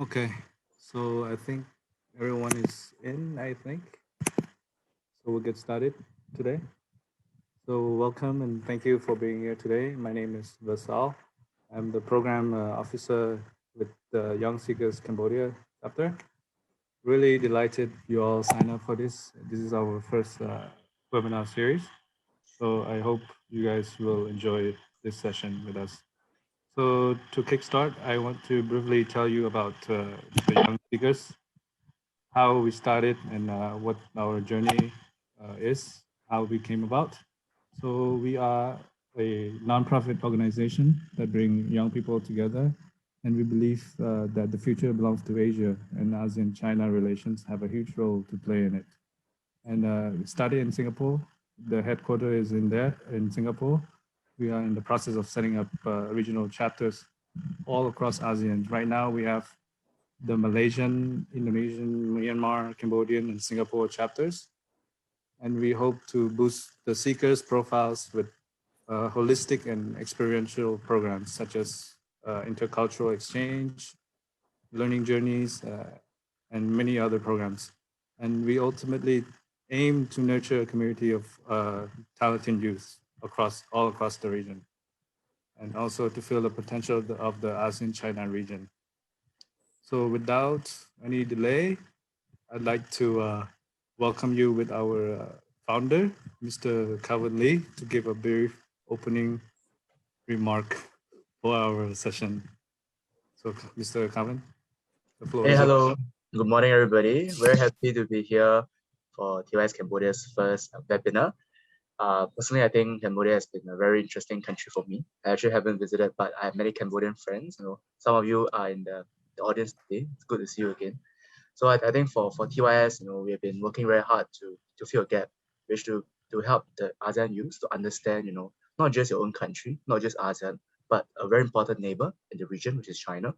Okay, so I think everyone is in, I think. So we'll get started today. So welcome and thank you for being here today. My name is Vasal. I'm the program officer with the Young Seekers Cambodia chapter. Really delighted you all signed up for this. This is our first webinar series. So I hope you guys will enjoy this session with us. So to kickstart, I want to briefly tell you about the Young Seekers, how we started and what our journey is, how we came about. So we are a nonprofit organization that bring young people together, and we believe that the future belongs to Asia, and ASEAN-China relations have a huge role to play in it. And we started in Singapore. The headquarters is in there in Singapore. We are in the process of setting up regional chapters all across ASEAN. Right now, we have the Malaysian, Indonesian, Myanmar, Cambodian, and Singapore chapters. And we hope to boost the seekers' profiles with holistic and experiential programs such as intercultural exchange, learning journeys, and many other programs. And we ultimately aim to nurture a community of talented youth all across the region, and also to fill the potential of the ASEAN-China region. So without any delay, I'd like to welcome you with our founder, Mr. Calvin Lee, to give a brief opening remark for our session. So, Mr. Calvin, the floor Hey, is yours. hello. Good morning, everybody. Very happy to be here for TYS Cambodia's first webinar. Personally, I think Cambodia has been a very interesting country for me. I actually haven't visited, but I have many Cambodian friends. Some of you are in the audience today. It's good to see you again. So I think for TYS, we have been working very hard to fill a gap, which to help the ASEAN youth to understand, not just your own country, not just ASEAN, but a very important neighbor in the region, which is China.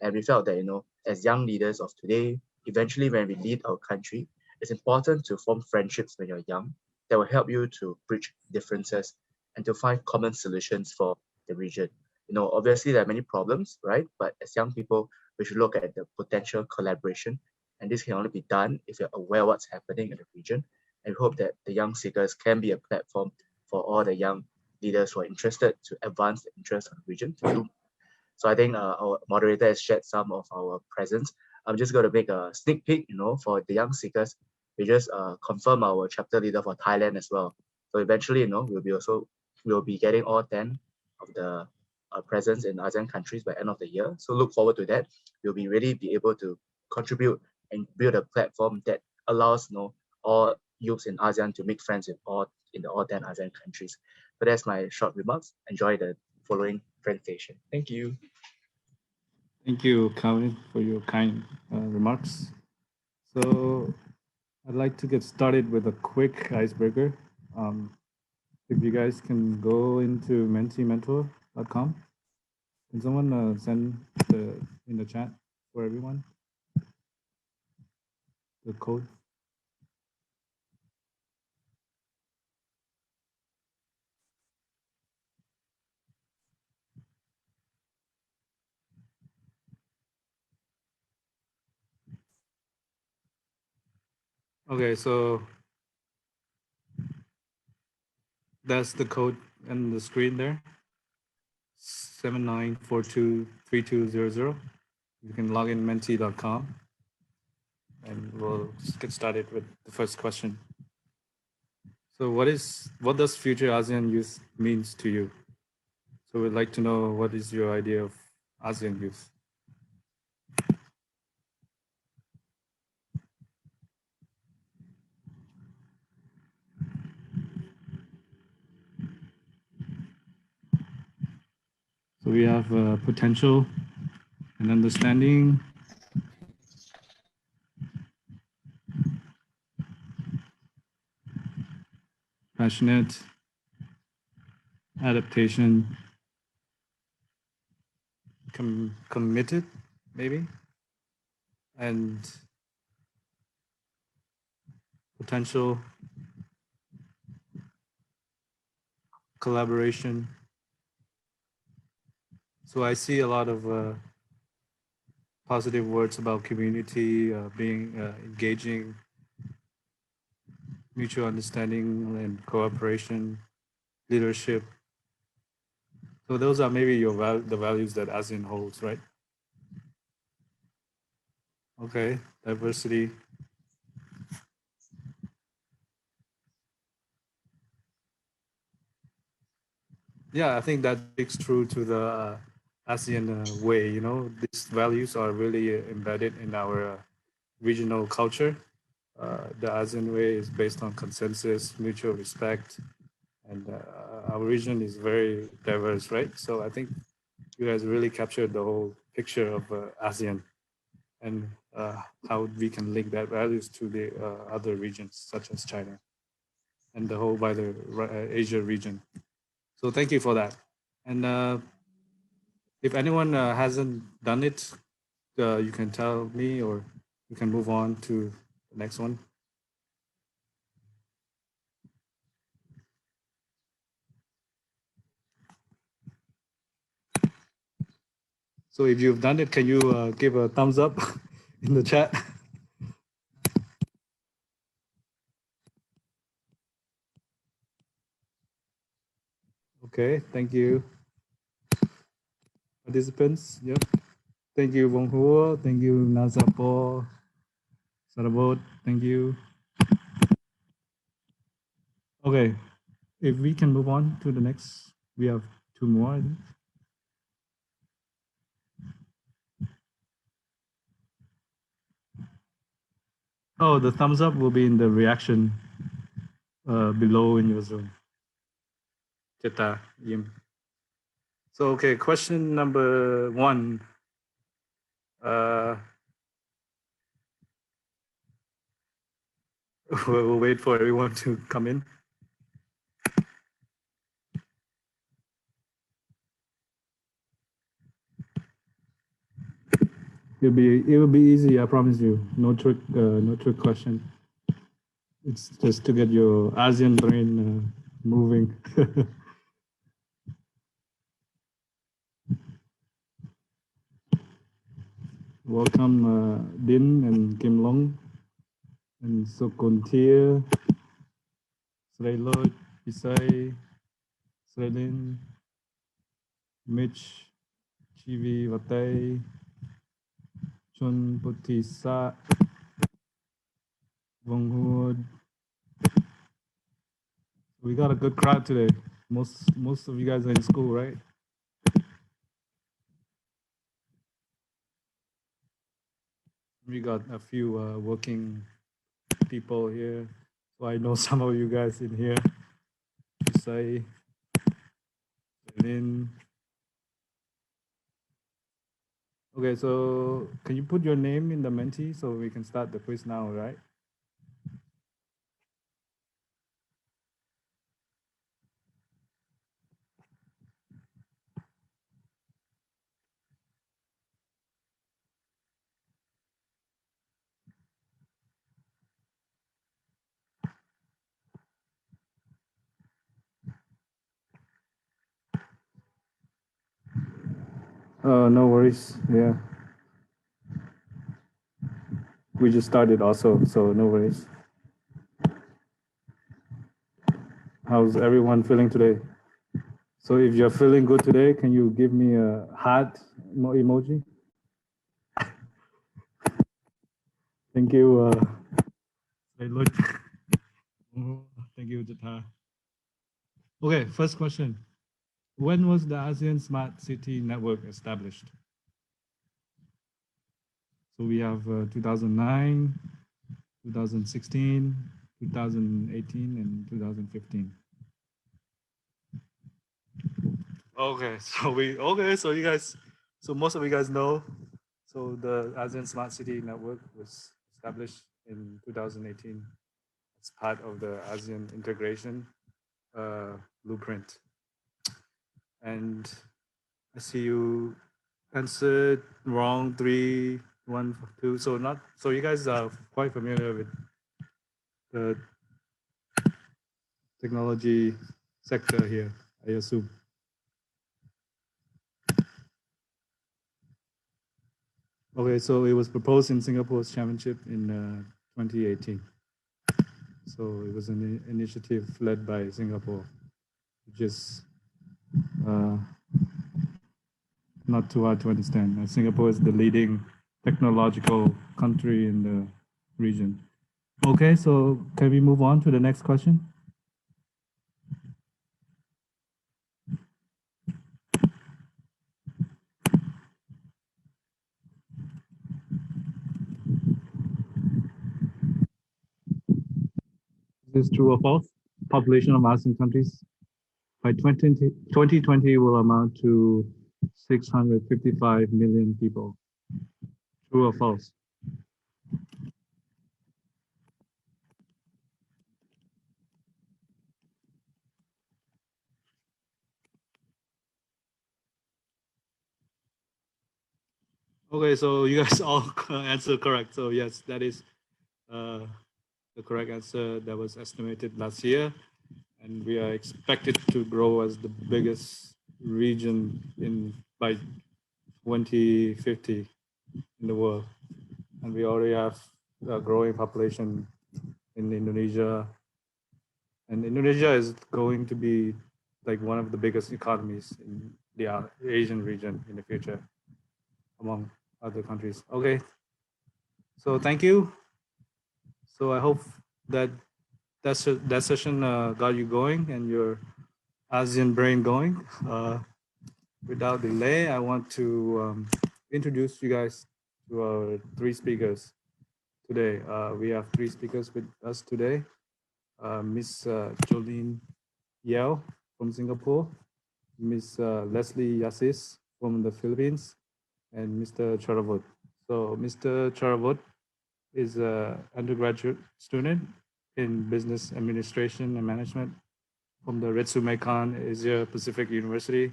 And we felt that, as young leaders of today, eventually when we lead our country, it's important to form friendships when you're young that will help you to bridge differences and to find common solutions for the region. Obviously there are many problems, right? But as young people, we should look at the potential collaboration. And this can only be done if you're aware what's happening in the region. And we hope that the Young Seekers can be a platform for all the young leaders who are interested to advance the interests of the region to do. So I think our moderator has shared some of our presence. I'm just going to make a sneak peek, for the Young Seekers. We just confirm our chapter leader for Thailand as well. So eventually, we'll be getting all 10 of the presence in ASEAN countries by end of the year. So look forward to that. We'll be really be able to contribute and build a platform that allows all youths in ASEAN to make friends with all 10 ASEAN countries. So that's my short remarks. Enjoy the following presentation. Thank you. Thank you, Calvin, for your kind remarks. So I'd like to get started with a quick icebreaker. If you guys can go into mentimentor.com, can someone send in the chat for everyone the code? Okay, so that's the code on the screen there, 79423200. You can log in menti.com and we'll just get started with the first question. So what does future ASEAN youth means to you? So we'd like to know, what is your idea of ASEAN youth? So we have potential and understanding, passionate, adaptation, committed, maybe, and potential, collaboration. So I see a lot of positive words about community, being engaging, mutual understanding and cooperation, leadership. So those are maybe the values that ASEAN holds, right? Okay, diversity. Yeah, I think that speaks true to the ASEAN way. You know, these values are really embedded in our regional culture. The ASEAN way is based on consensus, mutual respect, and our region is very diverse, right? So I think you guys really captured the whole picture of ASEAN and how we can link that values to the other regions such as China and the whole wider Asia region. So thank you for that. And if anyone hasn't done it, you can tell me or you can move on to the next one. So if you've done it, can you give a thumbs up in the chat? Okay, thank you. Participants, yep. Thank you, Wong Huo. Thank you, Nazapo. Sarabot, thank you. Okay, if we can move on to the next, we have two more. I think. Oh, the thumbs up will be in the reaction below in your Zoom. Jetta, Yim. So, okay, question number one. We'll wait for everyone to come in. It will be easy, I promise you. No trick question. It's just to get your ASEAN brain moving. Welcome, Din and Kim Long, and Sokontir, Srailot, Isai, Srailin, Mitch, Chivi, Vatai, Chun Putisa, Wonghood. We got a good crowd today. Most of you guys are in school, right? We got a few working people here. So I know some of you guys in here. Isai, Lin. Okay, so can you put your name in the Menti so we can start the quiz now, right? No worries. Yeah. We just started also, so no worries. How's everyone feeling today? So if you're feeling good today, can you give me a heart emoji? Thank you. Thank you, Jatha. Okay, first question. When was the ASEAN Smart City Network established? So we have 2009, 2016, 2018, and 2015. Okay, so you guys, so most of you guys know, so the ASEAN Smart City Network was established in 2018 as part of the ASEAN integration blueprint. And I see you answered wrong 3, 1, 2. So you guys are quite familiar with the technology sector here, I assume. Okay, so it was proposed in Singapore's championship in 2018. So it was an initiative led by Singapore, which is uh, not too hard to understand. Singapore is the leading technological country in the region. Okay, so can we move on to the next question? Is this true or false? Population of ASEAN countries by 2020 will amount to 655 million people. True or false? Okay, so you guys all answer correct. So yes, that is uh, the correct answer that was estimated last year. And we are expected to grow as the biggest region in by 2050 in the world. And we already have a growing population in Indonesia. And Indonesia is going to be like one of the biggest economies in the Asian region in the future, among other countries. Okay, so thank you. So I hope that that session got you going and your ASEAN brain going. Without delay, I want to introduce you guys to our three speakers today. We have three speakers with us today. Miss Jolene Yao from Singapore, Miss Leslie Yasis from the Philippines, and Mr. Charavot. So Mr. Charavot is an undergraduate student in business administration and management from the Ritsumeikan Asia Pacific University.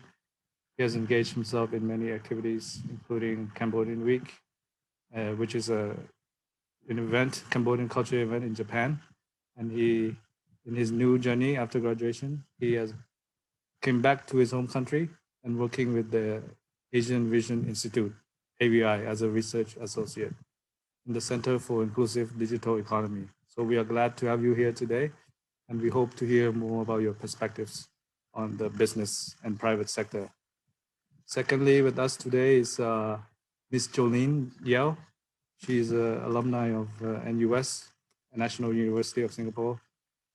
He has engaged himself in many activities, including Cambodian Week, which is an event, Cambodian culture event in Japan. And he, in his new journey after graduation, he has came back to his home country and working with the Asian Vision Institute, AVI, as a research associate in the Center for Inclusive Digital Economy. So we are glad to have you here today, and we hope to hear more about your perspectives on the business and private sector. Secondly, with us today is Ms. Jolene Yao. She is an alumni of NUS, National University of Singapore.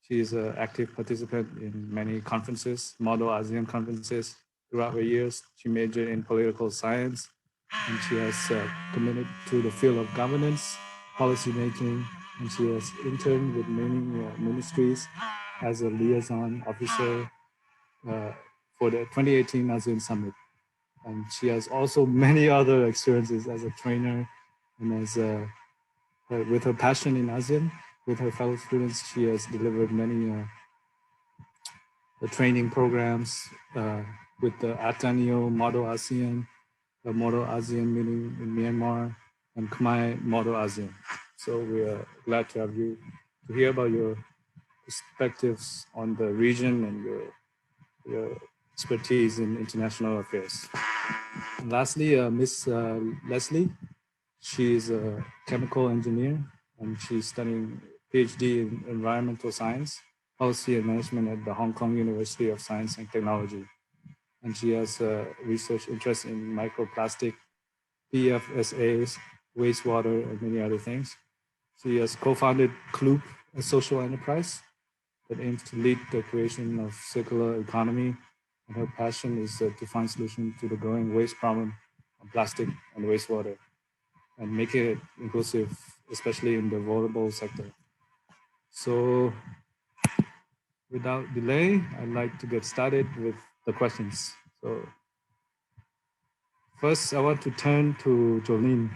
She is an active participant in many conferences, Model ASEAN conferences. Throughout her years, she majored in political science, and she has committed to the field of governance, policy making, and she has interned with many ministries as a liaison officer for the 2018 ASEAN Summit. And she has also many other experiences as a trainer and as with her passion in ASEAN, with her fellow students, she has delivered many the training programs with the Ateneo Model ASEAN, the Model ASEAN meeting in Myanmar, and Khmer Model ASEAN. So we are glad to have you to hear about your perspectives on the region and your expertise in international affairs. And lastly, Miss Leslie, she is a chemical engineer and she's studying PhD in environmental science, policy and management at the Hong Kong University of Science and Technology. And she has a research interest in microplastic, PFSAs, wastewater, and many other things. She has co-founded Kloop, a social enterprise that aims to lead the creation of circular economy. And her passion is to find solutions to the growing waste problem of plastic and wastewater and make it inclusive, especially in the vulnerable sector. So without delay, I'd like to get started with the questions. So first, I want to turn to Jolene.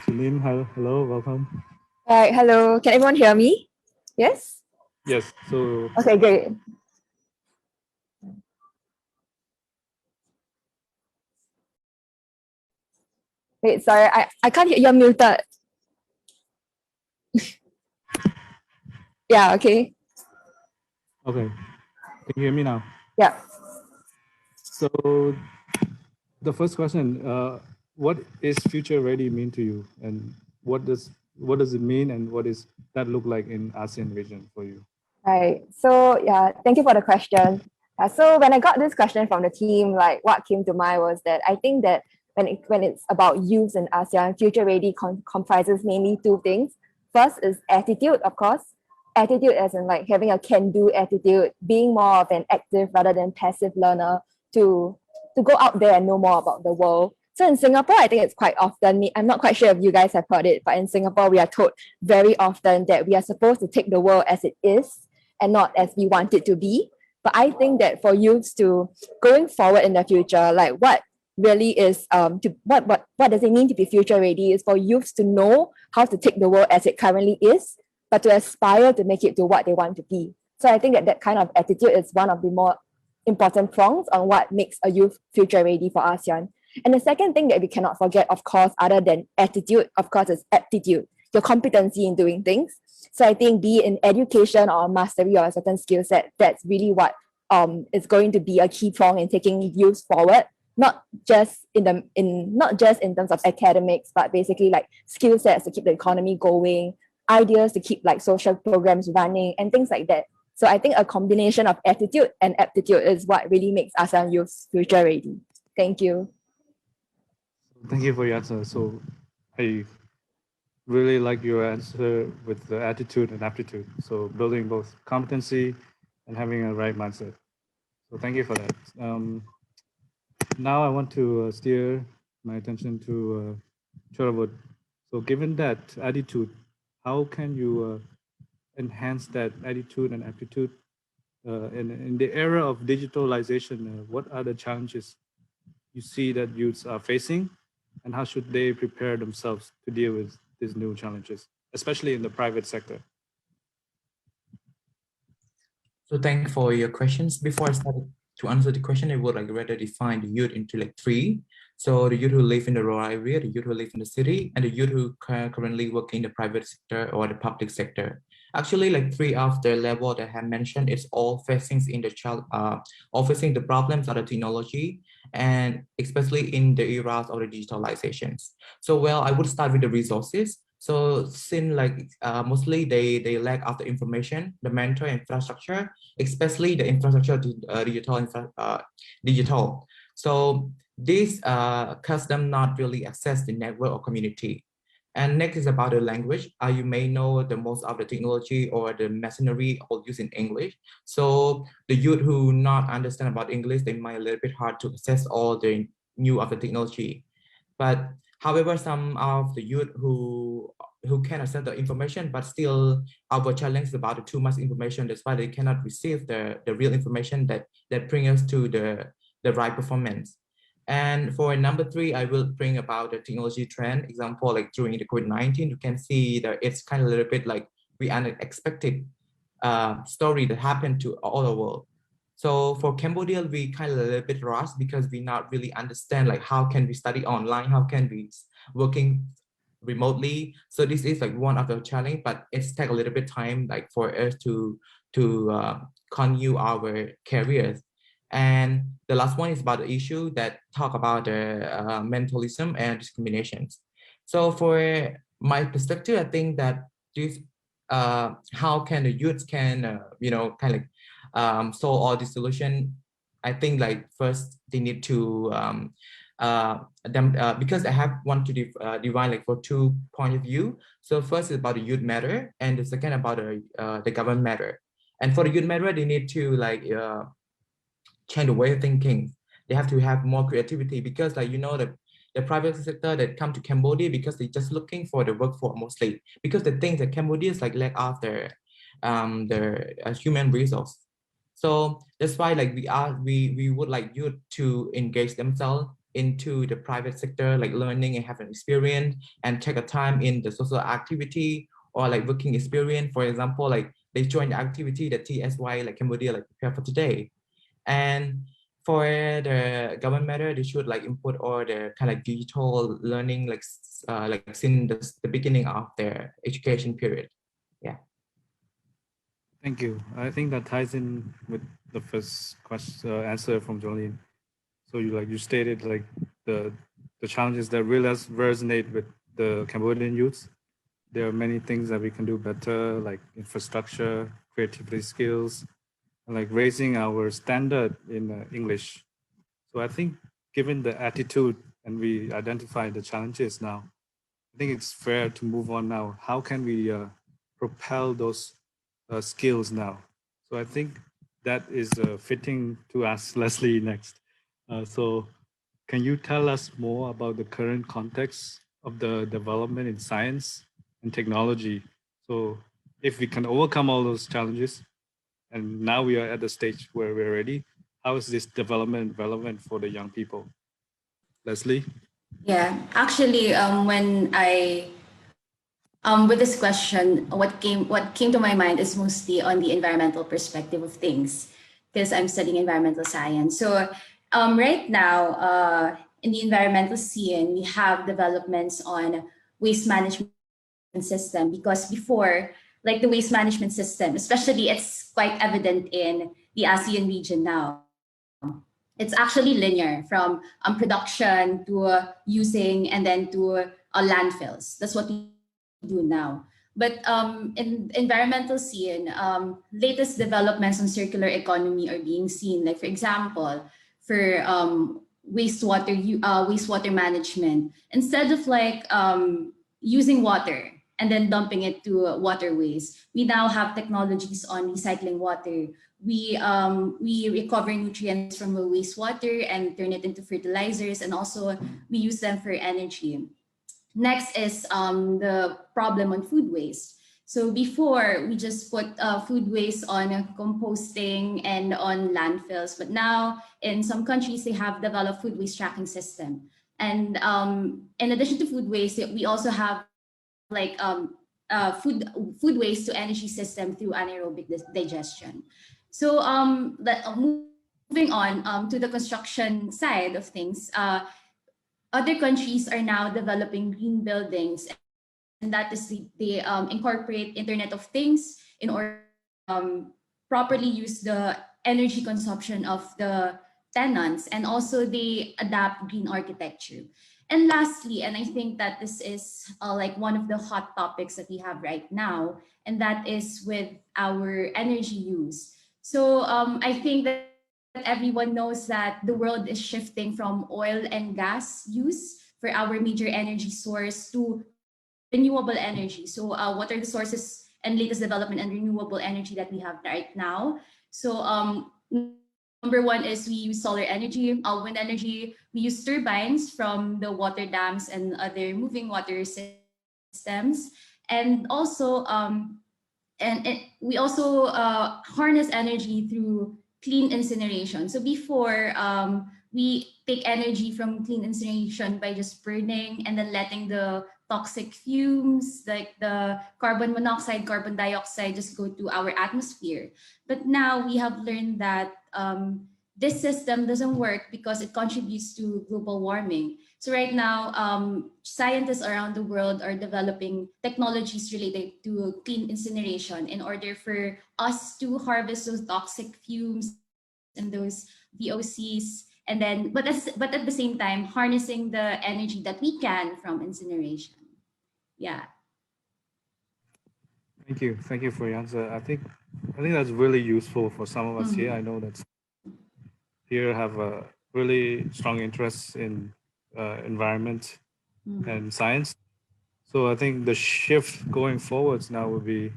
Jolene, hello, welcome. Right, hello. Can everyone hear me? Yes? Yes, so Okay, great. Wait, sorry, I can't hear. You're muted. Yeah, okay. okay. Can you hear me now? Yeah. So the first question, what is future ready mean to you, and what does it mean, and what is that look like in ASEAN region for you? Right. So yeah, thank you for the question. So when I got this question from the team, like what came to mind was that I think that when it's about youth in ASEAN, Future Ready comprises mainly two things. First is attitude, of course. Attitude as in like having a can-do attitude, being more of an active rather than passive learner to to go out there and know more about the world. So in Singapore, I think it's quite often, I'm not quite sure if you guys have heard it, but in Singapore, we are told very often that we are supposed to take the world as it is and not as we want it to be. But I think that for youths to going forward in the future, like what really is to what does it mean to be future ready is for youths to know how to take the world as it currently is, but to aspire to make it to what they want to be. So I think that that kind of attitude is one of the more important prongs on what makes a youth future ready for ASEAN. And the second thing that we cannot forget, of course, other than attitude, of course, is aptitude, your competency in doing things. So I think be it in education or mastery or a certain skill set, that's really what is going to be a key prong in taking youth forward. Not just in terms of academics, but basically like skill sets to keep the economy going, ideas to keep like social programs running, and things like that. So I think a combination of attitude and aptitude is what really makes ASEAN youth future ready. Thank you. Thank you for your answer. So I really like your answer with the attitude and aptitude. So building both competency and having a right mindset. So thank you for that. Now I want to steer my attention to Choravut. So given that attitude, how can you enhance that attitude and aptitude in the era of digitalization? What are the challenges you see that youths are facing, and how should they prepare themselves to deal with these new challenges, especially in the private sector? So thank you for your questions. Before I start to answer the question, I would like rather define the youth into like three. So the youth who live in the rural area, the youth who live in the city, and the youth who currently work in the private sector or the public sector. Actually, like three of the level that I have mentioned, it's all facing in the all facing the problems of the technology, and especially in the eras of the digitalizations. So well, I would start with the resources. So since like mostly they lack of the information, the mental infrastructure, especially the infrastructure digital. So this cause them not really access the network or community. And next is about the language. You may know the most of the technology or the machinery all used in English. So the youth who not understand about English, they might a little bit hard to access all the new of the technology. But however, some of the youth who can access the information, but still our challenge is about the too much information. That's why they cannot receive the real information that bring us to the right performance. And for number three, I will bring about the technology trend. Example, like during the COVID-19, you can see that it's kind of a little bit like we unexpected story that happened to all the world. So for Cambodia, we kind of a little bit lost because we not really understand like how can we study online, how can we working remotely. So this is like one of the challenge, but it's take a little bit time like for us to continue our careers. And the last one is about the issue that talk about the mentalism and discriminations. So for my perspective, I think that this how can the youth can kind of solve all this solution. I think like first they need to because I have want to divide like for 2 point of view. So first is about the youth matter, and the second about the government matter. And for the youth matter, they need to like change the way of thinking. They have to have more creativity because like the private sector that come to Cambodia because they're just looking for the workforce mostly because the things that Cambodia is like lack of their human resource. So that's why like we would like youth to engage themselves into the private sector, like learning and have an experience and take a time in the social activity or like working experience. For example, like they join the activity that TSY like Cambodia like prepare for today. And for the government matter, they should like input all the kind of digital learning like since the beginning of their education period. Yeah. Thank you. I think that ties in with the first question answer from Jolene. So you stated like the the challenges that really resonate with the Cambodian youth. There are many things that we can do better, like infrastructure, creativity skills, and like raising our standard in English. So I think given the attitude and we identify the challenges now, I think it's fair to move on now. How can we propel those skills now? So I think that is fitting to ask Leslie next. So can you tell us more about the current context of the development in science and technology? So if we can overcome all those challenges, and now we are at the stage where we're ready, how is this development relevant for the young people? Leslie? Yeah, actually, when I with this question, what came to my mind is mostly on the environmental perspective of things, because I'm studying environmental science. So right now, in the environmental scene, we have developments on waste management system, because before, like the waste management system, especially, it's quite evident in the ASEAN region now. It's actually linear from production to using, and then to landfills. That's what we do now. But in environmental scene, latest developments on circular economy are being seen. Like, for example, for wastewater management, instead of like using water and then dumping it to waterways, we now have technologies on recycling water. We recover nutrients from the wastewater and turn it into fertilizers, and also we use them for energy. Next is the problem on food waste. So before, we just put food waste on composting and on landfills, but now in some countries they have developed food waste tracking system. And in addition to food waste, we also have like food waste to energy system through anaerobic digestion. So moving on to the construction side of things, other countries are now developing green buildings, and that is they incorporate Internet of Things in order properly use the energy consumption of the tenants, and also they adapt green architecture. And lastly, and I think that this is like one of the hot topics that we have right now, and that is with our energy use. So I think that everyone knows that the world is shifting from oil and gas use for our major energy source to renewable energy. So what are the sources and latest development and renewable energy that we have right now? So number one is we use solar energy, wind energy. We use turbines from the water dams and other moving water systems, and also we also harness energy through clean incineration. So before, we take energy from clean incineration by just burning and then letting the toxic fumes like the carbon monoxide, carbon dioxide just go to our atmosphere. But now we have learned that this system doesn't work because it contributes to global warming. So right now, scientists around the world are developing technologies related to clean incineration in order for us to harvest those toxic fumes and those VOCs, and then but at the same time harnessing the energy that we can from incineration. Yeah. Thank you for your answer. I think that's really useful for some of us here. I know that here have a really strong interest in environment and science. So I think the shift going forwards now will be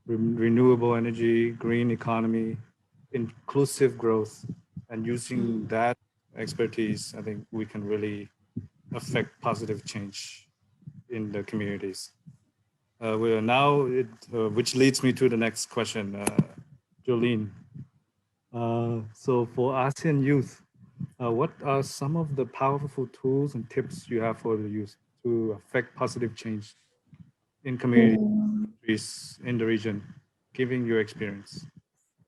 renewable energy, green economy, inclusive growth, and using that expertise, I think we can really affect positive change in the communities. We are now, which leads me to the next question, Jolene. So for ASEAN youth, what are some of the powerful tools and tips you have for the youth to affect positive change in communities in the region, giving your experience?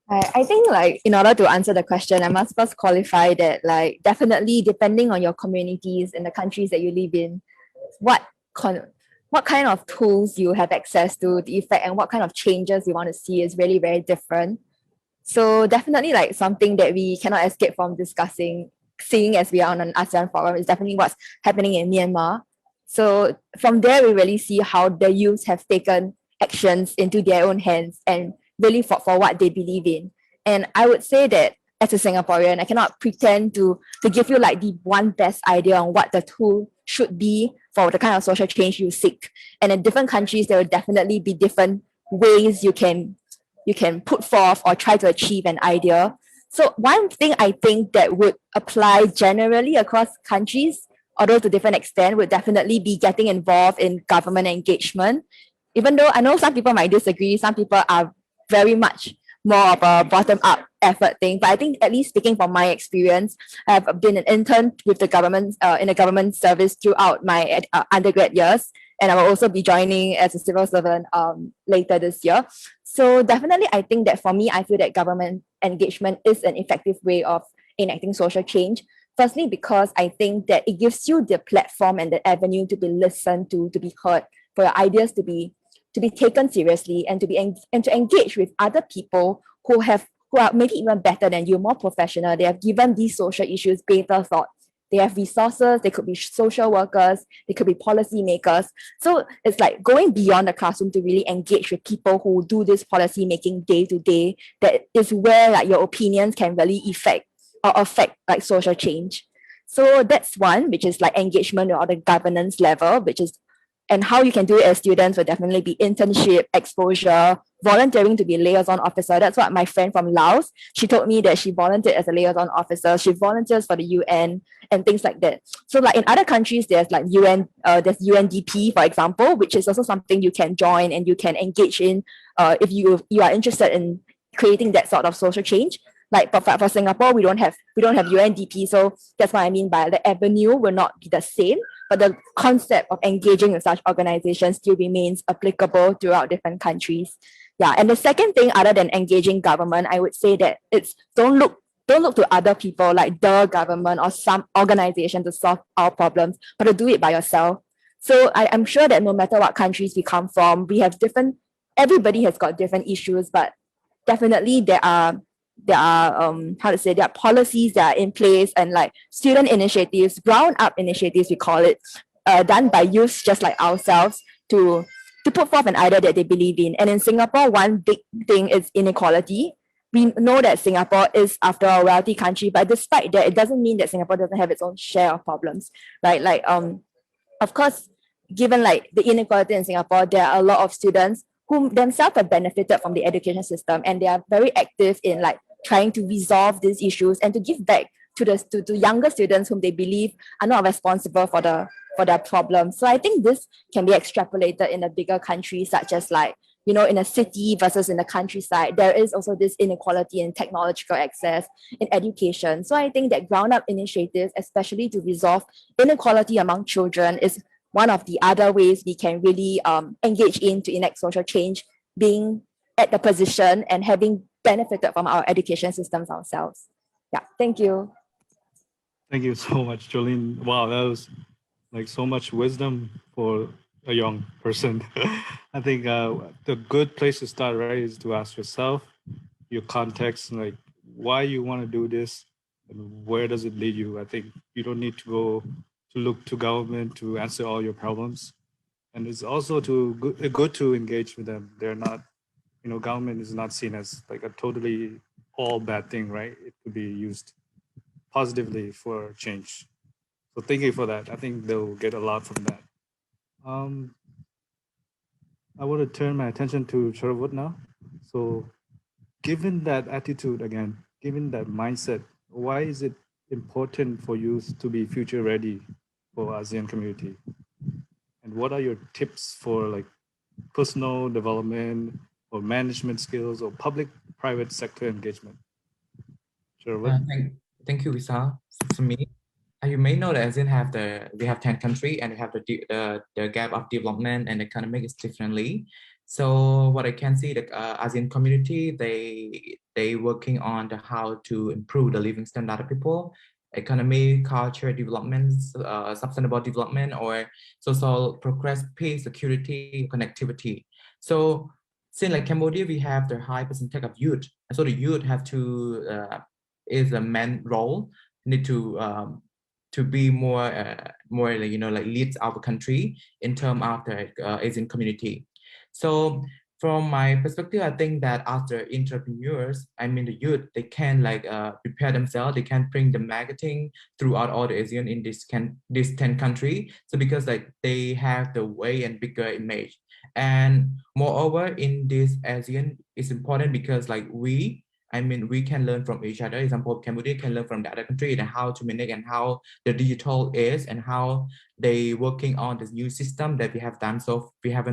I think like in order to answer the question, I must first qualify that like definitely depending on your communities and the countries that you live in, what kind of tools you have access to the effect and what kind of changes you want to see is really very different. So definitely like something that we cannot escape from discussing seeing as we are on an ASEAN forum is definitely what's happening in Myanmar. So from there, we really see how the youth have taken actions into their own hands and really fought for what they believe in. And I would say that as a Singaporean, I cannot pretend to give you like the one best idea on what the tool should be for the kind of social change you seek. And in different countries, there will definitely be different ways you can put forth or try to achieve an idea. So one thing I think that would apply generally across countries, although to different extent, would definitely be getting involved in government engagement. Even though I know some people might disagree, some people are very much more of a bottom-up effort thing. But I think, at least speaking from my experience, I've been an intern with the government in a government service throughout my undergrad years, and I will also be joining as a civil servant later this year. So definitely, I think that for me, I feel that government engagement is an effective way of enacting social change. Firstly, because I think that it gives you the platform and the avenue to be listened to be heard, for your ideas to be taken seriously, and to engage with other people who are maybe even better than you, more professional. They have given these social issues greater thought. They have resources. They could be social workers. They could be policy makers. So it's like going beyond the classroom to really engage with people who do this policy making day to day. That is where like your opinions can really affect like social change. So that's one, which is like engagement or the governance level, which is, and how you can do it as students will definitely be internship, exposure, volunteering to be liaison officer. That's what my friend from Laos, she told me that she volunteered as a liaison officer. She volunteers for the UN and things like that. So like in other countries, there's like there's UNDP, for example, which is also something you can join and you can engage in if you are interested in creating that sort of social change. Like for Singapore, we don't have UNDP, so that's what I mean by the avenue will not be the same, but the concept of engaging with such organizations still remains applicable throughout different countries. Yeah, and the second thing, other than engaging government, I would say that it's don't look to other people like the government or some organization to solve our problems, but to do it by yourself. So I'm sure that no matter what countries we come from, we have everybody has got different issues, but definitely there are there are policies that are in place, and like student initiatives, ground up initiatives we call it, done by youth just like ourselves to put forth an idea that they believe in. And in Singapore, one big thing is inequality. We know that Singapore is, after all, a wealthy country, but despite that, it doesn't mean that Singapore doesn't have its own share of problems, right? Like of course, given like the inequality in Singapore, there are a lot of students who themselves have benefited from the education system, and they are very active in like trying to resolve these issues and to give back to younger students whom they believe are not responsible for their problems. So I think this can be extrapolated in a bigger country, such as like, in a city versus in the countryside. There is also this inequality in technological access, in education. So I think that ground up initiatives, especially to resolve inequality among children, is one of the other ways we can really engage in to enact social change, being at the position and having benefited from our education systems ourselves. Yeah, thank you. Thank you so much, Jolene. Wow, that was like so much wisdom for a young person. I think the good place to start, right, is to ask yourself your context, like why you want to do this and where does it lead you. I think you don't need to go to look to government to answer all your problems. And it's also good to engage with them. They're not, government is not seen as like a totally all bad thing, right? It could be used positively for change. So thank you for that. I think they'll get a lot from that. I want to turn my attention to Sherwood now. So given that attitude again, given that mindset, why is it important for youth to be future ready for ASEAN community? And what are your tips for like personal development or management skills or public-private sector engagement? Sherwood? Thank you, Visa. For me, you may know that ASEAN we have 10 countries, and we have the gap of development and economic is differently. So what I can see, the ASEAN community, they working on how to improve the living standard of people, economy, culture, development, sustainable development, or social progress, peace, security, connectivity. So since like Cambodia, we have the high percentage of youth, so the youth have to is a main role need to be more like, like leads our country in terms of the Asian community. So from my perspective, I think that after entrepreneurs, I mean the youth, they can like prepare themselves, they can bring the marketing throughout all the ASEAN in this 10 country. So because like they have the way and bigger image. And moreover, in this ASEAN, it's important because like we can learn from each other. Example, Cambodia can learn from the other country and how to manage and how the digital is and how they working on this new system that we haven't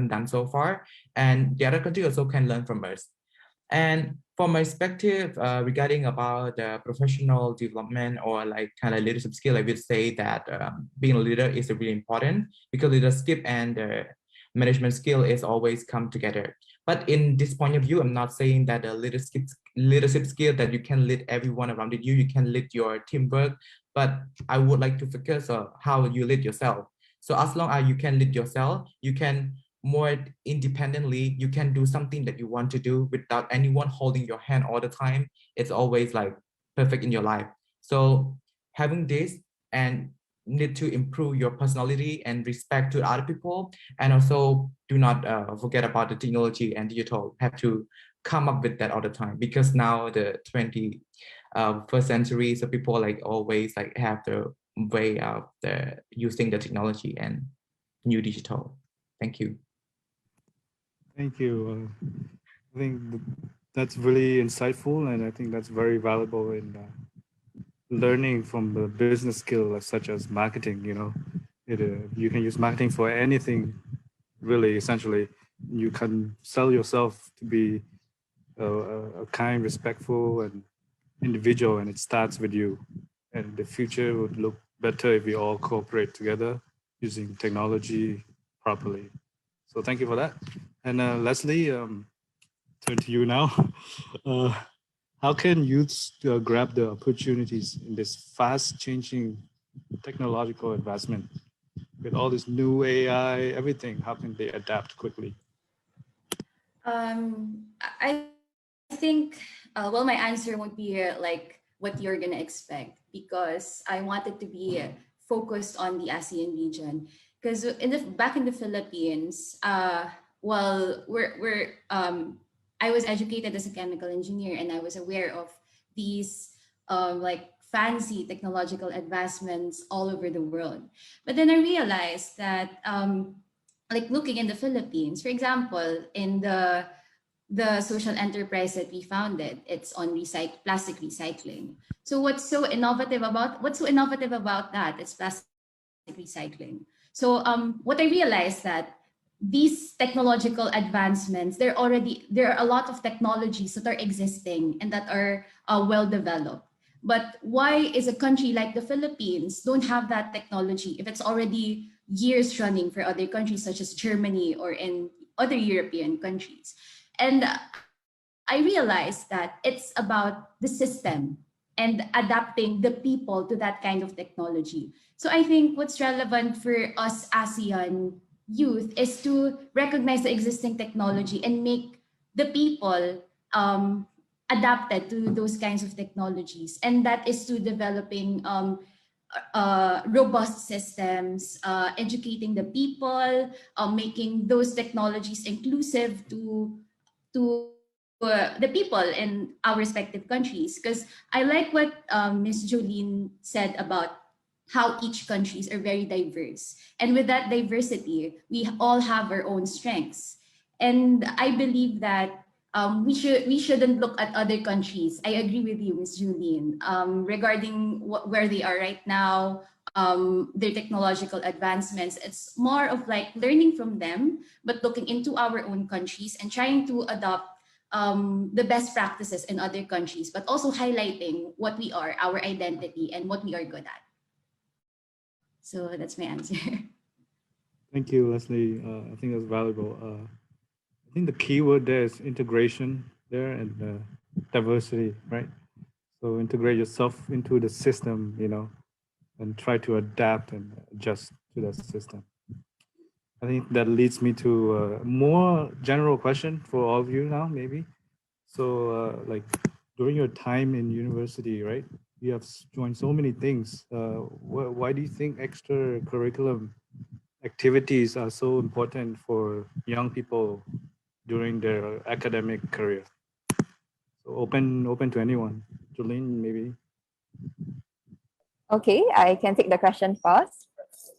done so far. And the other country also can learn from us. And from my perspective, regarding about the professional development or like kind of leadership skill, I would say that being a leader is really important because leadership and management skill is always come together. But in this point of view, I'm not saying that the leadership skill that you can lead everyone around you, you can lead your teamwork, but I would like to focus on how you lead yourself. So as long as you can lead yourself, you can more independently, you can do something that you want to do without anyone holding your hand all the time. It's always like perfect in your life. So having this and need to improve your personality and respect to other people, and also do not forget about the technology and digital. Have to come up with that all the time because now the 21st century, so people like always like have the way of using the technology and new digital. Thank you. Thank you. I think that's really insightful, and I think that's very valuable in learning from the business skill such as marketing. You can use marketing for anything, really. Essentially, you can sell yourself to be a kind, respectful, and individual, and it starts with you. And the future would look better if we all cooperate together using technology properly. So thank you for that. And Leslie, turn to you now. How can youths grab the opportunities in this fast changing technological advancement with all this new AI, everything? How can they adapt quickly? I think, well, my answer won't be like what you're gonna expect because I wanted to be focused on the ASEAN region. Because back in the Philippines, well, I was educated as a chemical engineer and I was aware of these like fancy technological advancements all over the world. But then I realized that like looking in the Philippines, for example, in the social enterprise that we founded, it's on plastic recycling. So what's so innovative about that? It's plastic recycling. So what I realized that these technological advancements, there are a lot of technologies that are existing and that are well developed. But why is a country like the Philippines don't have that technology if it's already years running for other countries such as Germany or in other European countries? And I realized that it's about the system and adapting the people to that kind of technology. So I think what's relevant for us ASEAN youth is to recognize the existing technology and make the people adapted to those kinds of technologies. And that is to developing robust systems, educating the people, making those technologies inclusive to the people in our respective countries. Because I like what Ms. Jolene said about how each countries are very diverse. And with that diversity, we all have our own strengths. And I believe that we shouldn't look at other countries. I agree with you, Ms. Julian, regarding where they are right now, their technological advancements. It's more of like learning from them, but looking into our own countries and trying to adopt the best practices in other countries, but also highlighting what we are, our identity, and what we are good at. So that's my answer. Thank you, Leslie. I think that's valuable. I think the key word there is integration there and diversity, right? So integrate yourself into the system, and try to adapt and adjust to that system. I think that leads me to a more general question for all of you now, maybe. So like during your time in university, right? you have joined so many things. Why do you think extracurricular activities are so important for young people during their academic career? So open to anyone. Jolene, maybe. Okay, I can take the question first.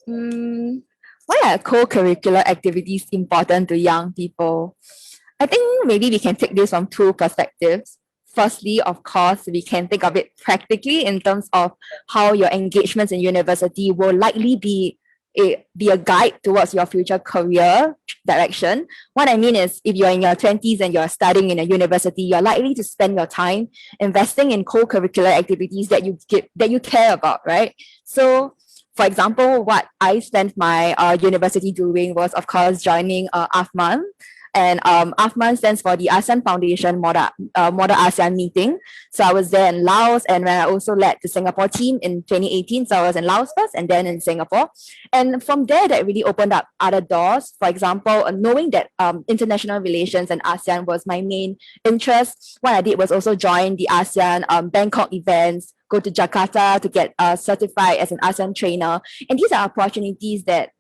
Why are co-curricular activities important to young people? I think maybe we can take this from two perspectives. Firstly, of course, we can think of it practically in terms of how your engagements in university will likely be a guide towards your future career direction. What I mean is, if you're in your 20s and you're studying in a university, you're likely to spend your time investing in co-curricular activities that you care about, right? So for example, what I spent my university doing was, of course, joining AFMAN. And AFMAN stands for the ASEAN Foundation Model ASEAN meeting. So I was there in Laos, and when I also led the Singapore team in 2018. So I was in Laos first and then in Singapore. And from there, that really opened up other doors. For example, knowing that international relations and ASEAN was my main interest, what I did was also join the ASEAN Bangkok events, go to Jakarta to get certified as an ASEAN trainer. And these are opportunities that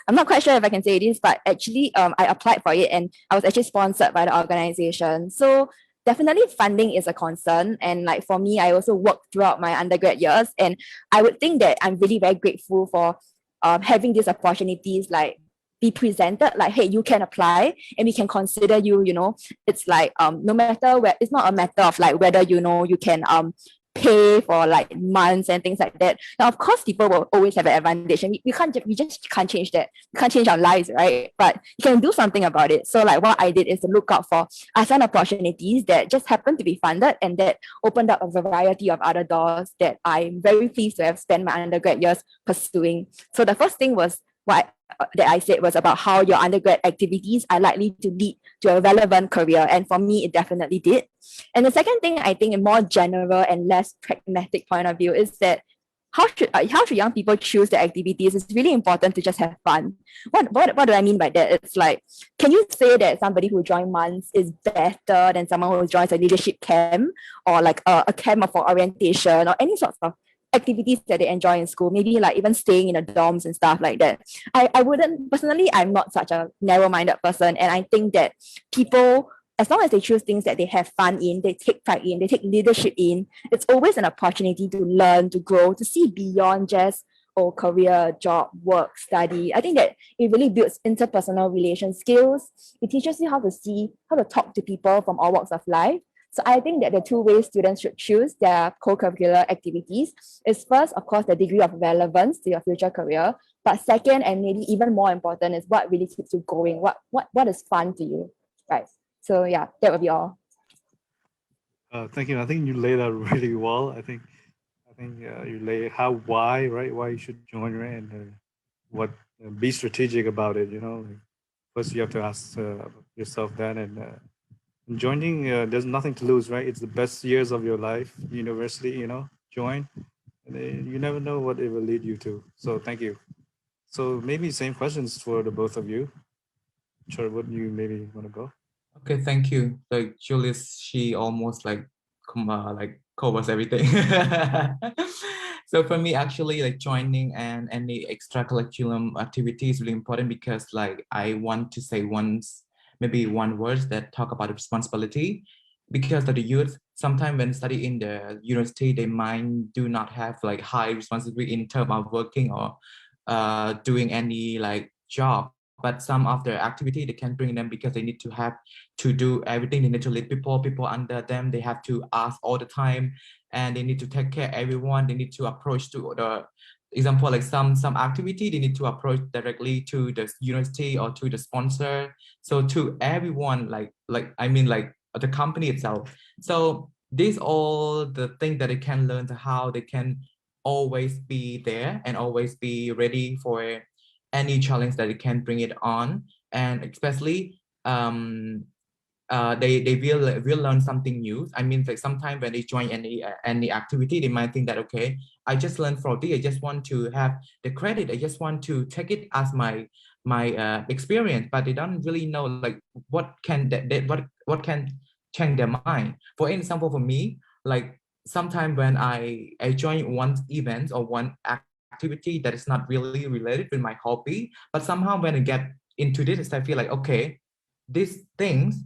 I'm not quite sure if I can say this, but actually I applied for it and I was actually sponsored by the organization. So definitely funding is a concern. And like for me, I also worked throughout my undergrad years. And I would think that I'm really very grateful for having these opportunities like be presented like, hey, you can apply and we can consider you, it's like no matter where, it's not a matter of like whether you can pay for like months and things like that. Now, of course, people will always have an advantage, and we just can't change that. We can't change our lives, right? But you can do something about it. So, like what I did is to look out for ASEAN opportunities that just happened to be funded and that opened up a variety of other doors that I'm very pleased to have spent my undergrad years pursuing. So the first thing was that I said was about how your undergrad activities are likely to lead to a relevant career. And for me, it definitely did. And the second thing, I think, a more general and less pragmatic point of view is that how should young people choose their activities? It's really important to just have fun. What do I mean by that? It's like, can you say that somebody who joins months is better than someone who joins a leadership camp or like a camp for orientation or any sorts of activities that they enjoy in school, maybe like even staying in the dorms and stuff like that. I wouldn't personally, I'm not such a narrow-minded person, and I think that people, as long as they choose things that they have fun in, they take pride in, they take leadership in, it's always an opportunity to learn, to grow, to see beyond just career, job, work, study. I think that it really builds interpersonal relation skills. It teaches you how to talk to people from all walks of life. So I think that the two ways students should choose their co-curricular activities is first, of course, the degree of relevance to your future career. But second, and maybe even more important, is what really keeps you going. What is fun to you, right? So yeah, that would be all. Thank you. I think you laid out really well. I think you lay why, right? Why you should join, right? And what be strategic about it. Like first you have to ask yourself that, and joining, there's nothing to lose, right? It's the best years of your life, university. Join, and you never know what it will lead you to. So thank you. So maybe same questions for the both of you. Sure, what you maybe want to go? Okay, thank you. Like Julius, she almost like covers everything. So for me, actually, like joining and any extracurriculum activity is really important because like I want to say maybe one word that talk about responsibility, because of the youth, sometimes when study in the university, they might do not have like high responsibility in terms of working or doing any like job. But some of the activity they can bring them because they need to have to do everything. They need to lead people under them. They have to ask all the time, and they need to take care of everyone. They need to approach to the example like some activity. They need to approach directly to the university or to the sponsor. So to everyone, like I mean like the company itself. So these all the things that they can learn to how they can always be there and always be ready for any challenge that it can bring it on, and especially they will learn something new. I mean, like sometimes when they join any activity, they might think that okay, I just learned from this. I just want to have the credit. I just want to take it as my experience, but they don't really know like what can what can change their mind. For example, for me, like sometimes when I join one event or one activity that is not really related with my hobby, but somehow when I get into this, I feel like, okay, these things,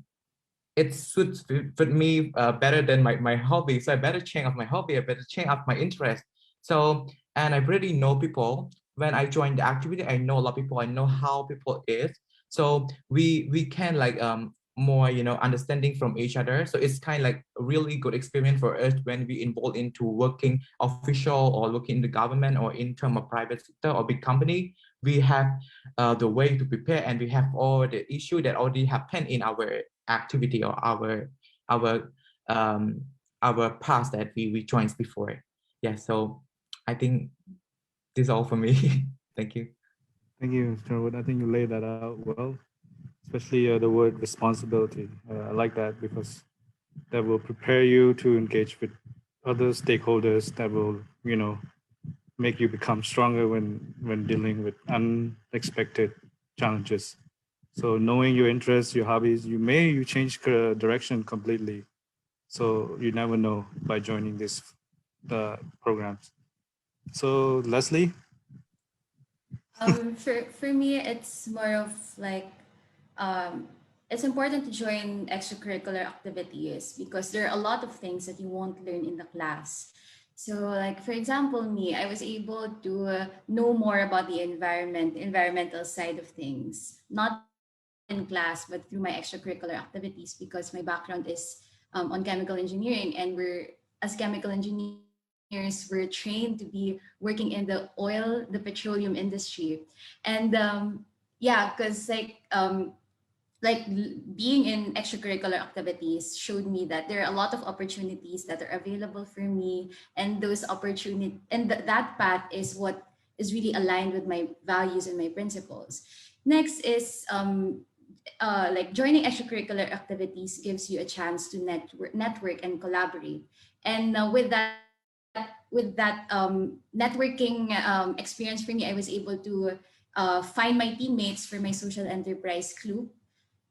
it suits fit me better than my hobby. So I better change of my hobby, I better change of my interest. So, and I really know people. When I join the activity, I know a lot of people, I know how people is. So we can like more, you know, understanding from each other. So it's kind of like a really good experience for us when we involve into working official or working in the government or in term of private sector or big company. We have the way to prepare, and we have all the issue that already happened in our activity or our um our past that we joined before. Yeah, so I think this is all for me. Thank you. Thank you, Mr. Wood. I think you laid that out well, especially the word responsibility. I like that because that will prepare you to engage with other stakeholders that will, you know, make you become stronger when dealing with unexpected challenges. So knowing your interests, your hobbies, you change direction completely. So you never know by joining these programs. So Leslie. For me, it's more of like um, it's important to join extracurricular activities because there are a lot of things that you won't learn in the class. So, like for example, me, I was able to know more about the environmental side of things, not in class, but through my extracurricular activities because my background is on chemical engineering, and as chemical engineers, we're trained to be working in the oil, the petroleum industry, and yeah, because being in extracurricular activities showed me that there are a lot of opportunities that are available for me, and those opportunity and that path is what is really aligned with my values and my principles. Next is like joining extracurricular activities gives you a chance to network and collaborate. And with that networking experience for me, I was able to find my teammates for my social enterprise club.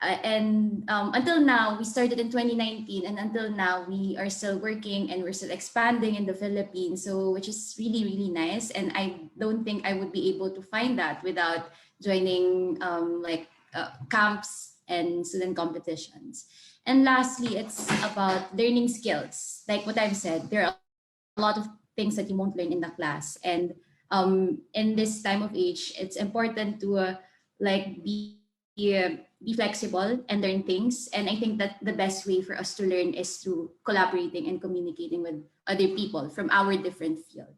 And until now, we started in 2019, and until now, we are still working and we're still expanding in the Philippines. So, which is really, really nice. And I don't think I would be able to find that without joining camps and student competitions. And lastly, it's about learning skills. Like what I've said, there are a lot of things that you won't learn in the class. And in this time of age, it's important to be flexible and learn things. And I think that the best way for us to learn is through collaborating and communicating with other people from our different field.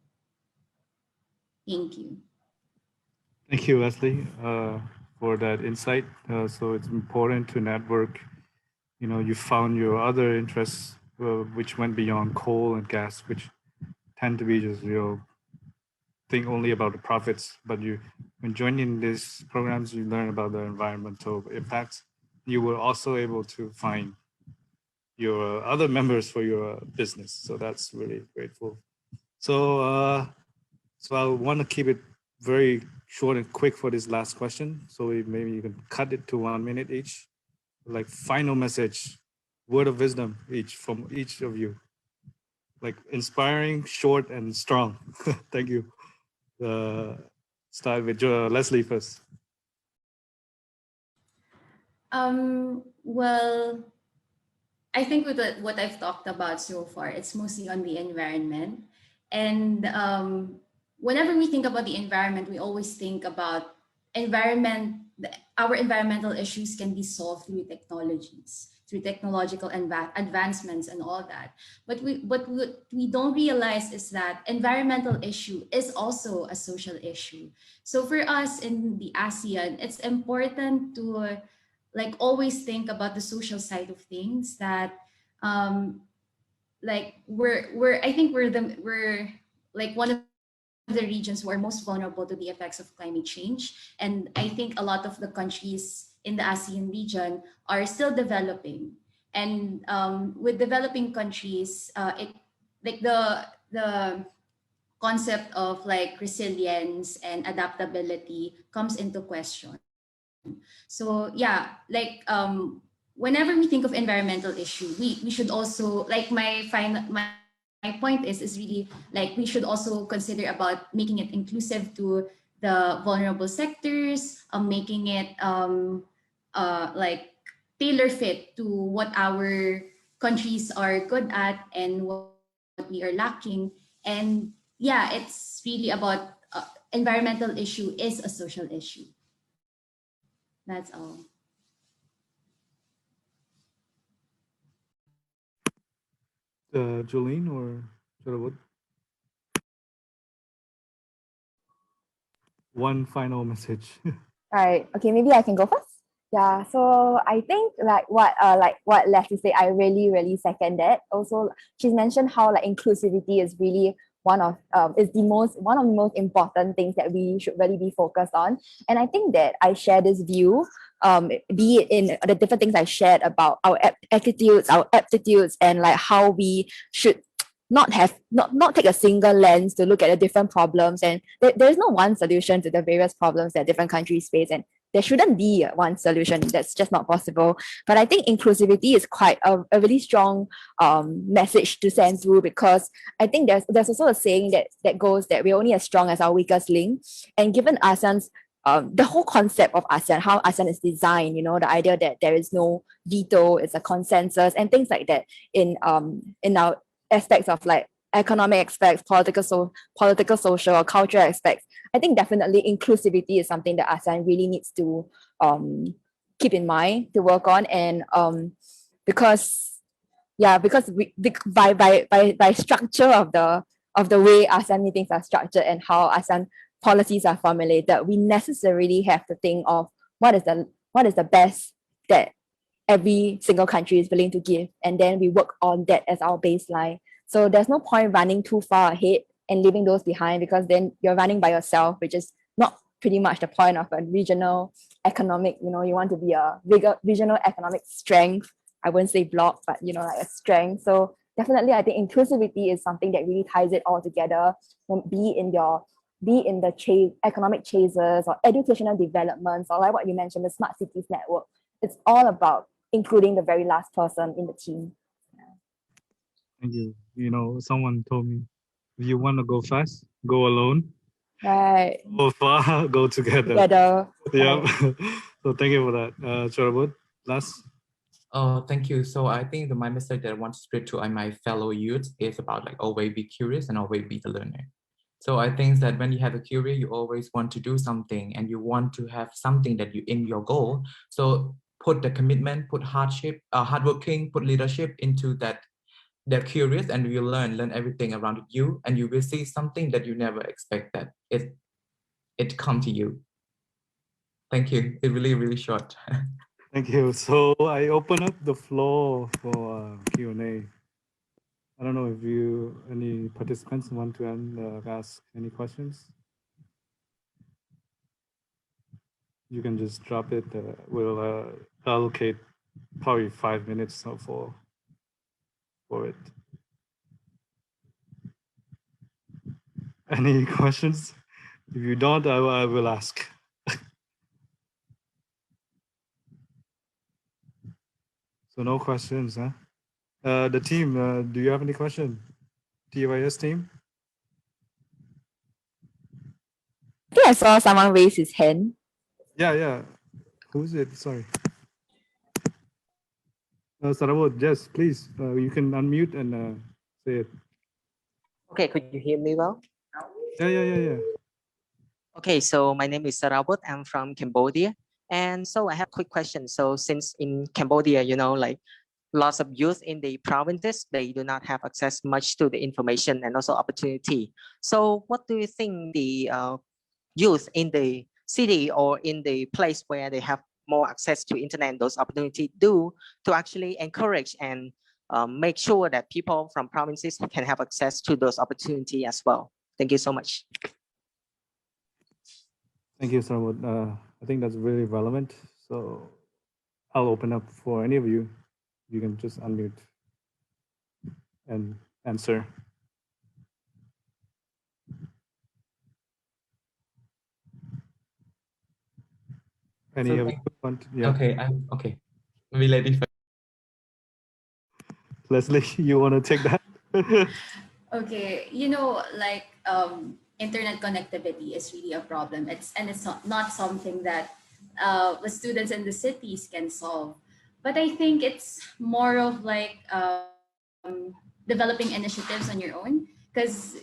Thank you. Thank you, Leslie, for that insight. So it's important to network. You know, you found your other interests, which went beyond coal and gas, which tend to be just, you know, think only about the profits. But you, when joining these programs, you learn about the environmental impacts. You were also able to find your other members for your business. So that's really grateful. So I want to keep it very short and quick for this last question. So maybe you can cut it to 1 minute each. Like final message, word of wisdom each from each of you. Like inspiring, short, and strong. Thank you. Start with Leslie first. Well, I think with what I've talked about so far, it's mostly on the environment. And whenever we think about the environment, we always think about our environmental issues can be solved through technologies, through technological advancements and all that. But what we don't realize is that environmental issue is also a social issue. So for us in the ASEAN, it's important to always think about the social side of things, that um we're I think we're like one of the regions who are most vulnerable to the effects of climate change. And I think a lot of the countries in the ASEAN region are still developing. And with developing countries, it like the concept of like resilience and adaptability comes into question. So yeah, whenever we think of environmental issue, we should also, like, my point is really like we should also consider about making it inclusive to the vulnerable sectors, making it like tailor fit to what our countries are good at and what we are lacking. And yeah, it's really about environmental issue is a social issue. That's all. Jolene or Sherwood? One final message. Right. Okay, maybe I can go first. Yeah. So I think like what Leslie said, I really second that. Also, she's mentioned how like inclusivity is really one of the most important things that we should really be focused on. And I think that I share this view, be it in the different things I shared about our attitudes, our aptitudes, and like how we should not take a single lens to look at the different problems, and there's no one solution to the various problems that different countries face, and there shouldn't be one solution. That's just not possible. But I think inclusivity is quite a really strong message to send through, because I think there's also a saying that goes that we're only as strong as our weakest link. And given ASEAN's the whole concept of ASEAN, how ASEAN is designed, the idea that there is no veto, it's a consensus, and things like that in our aspects of like economic aspects, political, social, or cultural aspects. I think definitely inclusivity is something that ASEAN really needs to keep in mind, to work on. And because by structure of the way ASEAN meetings are structured and how ASEAN policies are formulated, we necessarily have to think of what is the best that every single country is willing to give, and then we work on that as our baseline. So there's no point running too far ahead and leaving those behind, because then you're running by yourself, which is not pretty much the point of a regional economic, you want to be a bigger regional economic strength. I wouldn't say block, but like a strength. So definitely I think inclusivity is something that really ties it all together, be in the economic chases or educational developments, or like what you mentioned, the smart cities network. It's all about including the very last person in the team. Thank you. Someone told me, if you want to go fast, go alone. Right. Go far, go together. Yeah. Right. So thank you for that. Sherwood, last. Oh, thank you. So I think my message that I want to spread to my fellow youth is about like always be curious and always be the learner. So I think that when you have a curious, you always want to do something and you want to have something that you in your goal. So put the commitment, put hardworking, put leadership into that. They're curious, and you learn everything around you, and you will see something that you never expect that it come to you. Thank you. It's really short. Thank you. So I open up the floor for Q&A. I don't know if any participants want to ask any questions. You can just drop it. We'll allocate probably 5 minutes for it. Any questions? If you don't, I will ask. So no questions, huh? The team, do you have any question? TYS team? I think I saw someone raise his hand. Yeah. Who's it? Sorry. Sarawat, yes, please. You can unmute and say it. Okay, could you hear me well? Yeah. Okay, so my name is Sarawat. I'm from Cambodia. And so I have a quick question. So since in Cambodia, like lots of youth in the provinces, they do not have access much to the information and also opportunity. So what do you think the youth in the city or in the place where they have more access to internet, those opportunities do to actually encourage and make sure that people from provinces can have access to those opportunities as well? Thank you so much. Thank you, Sarawat. I think that's really relevant. So I'll open up for any of you. You can just unmute and answer. Any of you want? Yeah. Okay. Okay. Maybe lady first. Leslie, you want to take that? Okay, like internet connectivity is really a problem. It's not something that the students in the cities can solve. But I think it's more of like developing initiatives on your own, because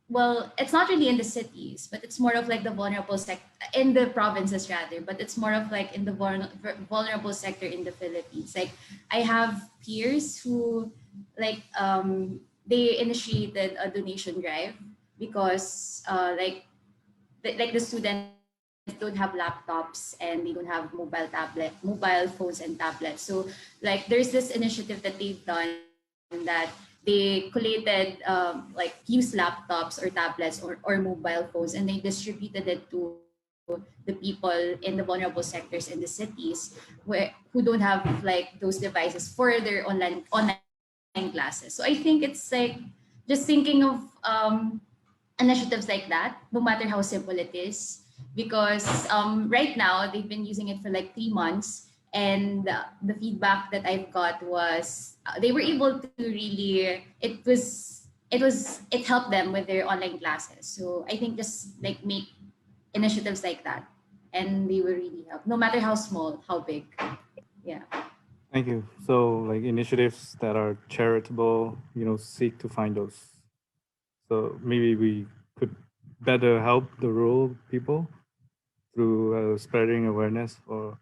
well, it's not really in the cities, but it's more of like the in the provinces rather, but it's more of like in the vulnerable sector in the Philippines. Like I have peers who like they initiated a donation drive because like the students don't have laptops and they don't have mobile phones and tablets. So like there's this initiative that they've done that they collated like used laptops or tablets or mobile phones, and they distributed it to the people in the vulnerable sectors in the cities who don't have like those devices for their online classes. So I think it's like just thinking of initiatives like that, no matter how simple it is, because right now they've been using it for like 3 months, and the feedback that I've got was they were able to really it helped them with their online classes. So I think just like make initiatives like that, and they will really help, no matter how small, how big. Yeah. Thank you. So like initiatives that are charitable, seek to find those. So maybe we could better help the rural people through spreading awareness or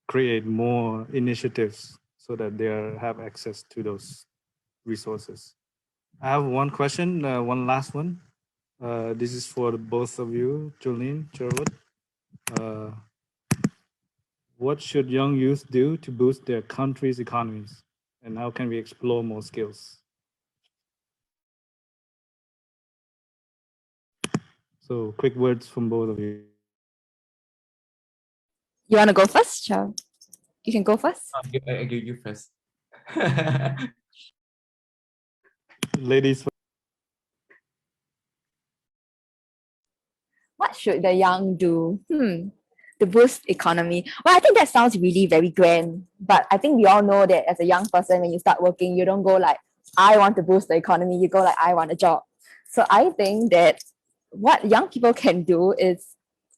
create more initiatives so that they have access to those resources. I have one question, one last one. This is for both of you, Jolene, Sherwood. What should young youth do to boost their country's economies? And how can we explore more skills? So quick words from both of you. You want to go first, Chow? You can go first. I give you first. Ladies. What should the young do? To boost economy. Well, I think that sounds really very grand. But I think we all know that as a young person, when you start working, you don't go like, I want to boost the economy. You go like, I want a job. So I think that what young people can do is